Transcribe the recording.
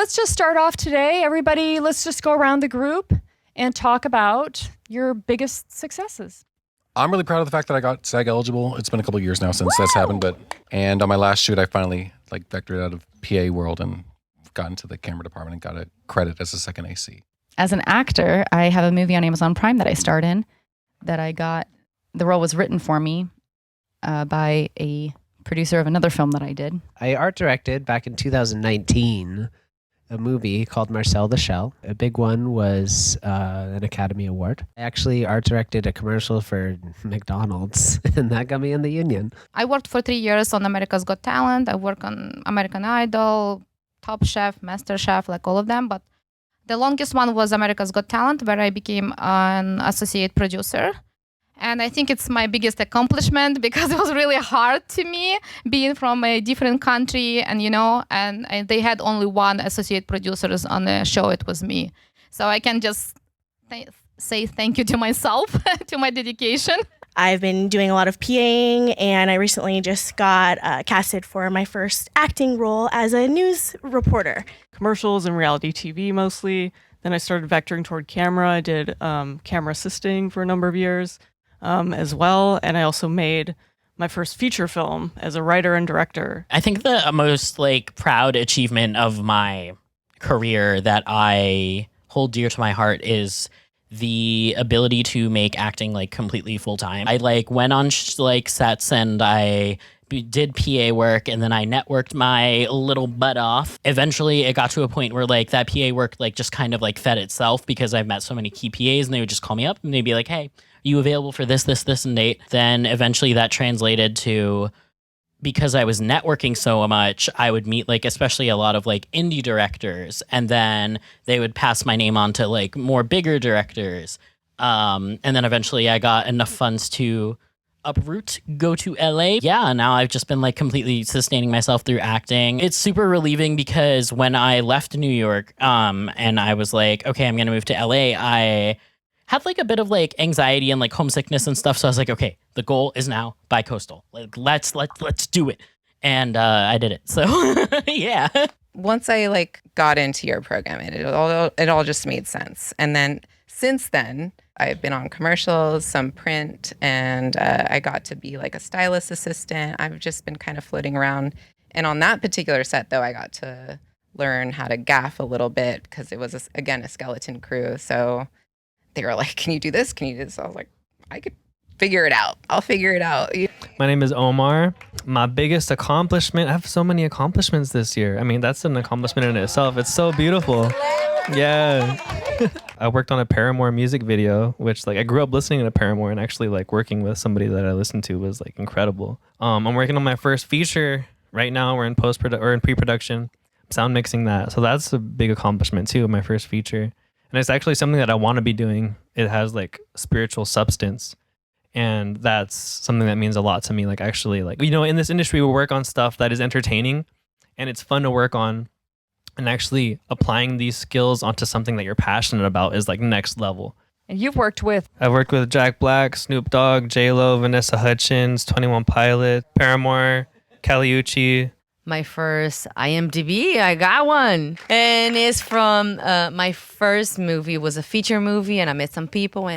let's just start off today. Everybody, let's just go around the group and talk about your biggest successes. I'm really proud of the fact that I got SAG eligible. It's been a couple of years now since that's happened, and on my last shoot, I finally vectored out of PA world and got into the camera department and got a credit as a second AC. As an actor, I have a movie on Amazon Prime that I starred in that I got. The role was written for me by a producer of another film that I did. I art directed back in 2019 a movie called Marcel the Shell. A big one was an Academy Award. I actually art directed a commercial for McDonald's, and that got me in the union. I worked for 3 years on America's Got Talent. I worked on American Idol, Top Chef, Master Chef, like all of them. But the longest one was America's Got Talent, where I became an associate producer. And I think it's my biggest accomplishment because it was really hard to me being from a different country and, and they had only one associate producers on the show. It was me. So I can just say thank you to myself, to my dedication. I've been doing a lot of PAing, and I recently just got casted for my first acting role as a news reporter. Commercials and reality TV mostly. Then I started vectoring toward camera. I did camera assisting for a number of years. As well, and I also made my first feature film as a writer and director. I think the most proud achievement of my career that I hold dear to my heart is the ability to make acting completely full time. I went on sets and I did PA work, and then I networked my little butt off. Eventually it got to a point where that PA work just kind of fed itself, because I've met so many key PAs and they would just call me up and they'd be like, hey, you available for this and date? Then eventually that translated to, because I was networking so much, I would meet especially a lot of indie directors, and then they would pass my name on to more bigger directors. And then eventually I got enough funds to uproot, go to LA. Yeah, now I've just been completely sustaining myself through acting. It's super relieving because when I left New York, and I was okay, I'm gonna move to LA, I had a bit of anxiety and homesickness and stuff. So I was okay, the goal is now bi-coastal. Let's do it. And I did it. So yeah. Once I got into your program, it all just made sense. And then since then, I've been on commercials, some print, and I got to be a stylist assistant. I've just been kind of floating around. And on that particular set, though, I got to learn how to gaff a little bit because it was, again, a skeleton crew. So they were like, can you do this? Can you do this? I was like, I could figure it out. I'll figure it out. My name is Omar. My biggest accomplishment, I have so many accomplishments this year. I mean, that's an accomplishment in itself. It's so beautiful. Yeah. I worked on a Paramore music video, which I grew up listening to Paramore, and actually working with somebody that I listened to was incredible. I'm working on my first feature right now. We're in pre-production, sound mixing that. So that's a big accomplishment too, my first feature. And it's actually something that I want to be doing. It has spiritual substance. And that's something that means a lot to me. Actually, in this industry, we work on stuff that is entertaining and it's fun to work on. And actually applying these skills onto something that you're passionate about is next level. And you've worked with? I've worked with Jack Black, Snoop Dogg, J-Lo, Vanessa Hudgens, 21 Pilot, Paramore, Caliucci. My first IMDb, I got one. And it's from my first movie. It was a feature movie, and I met some people, and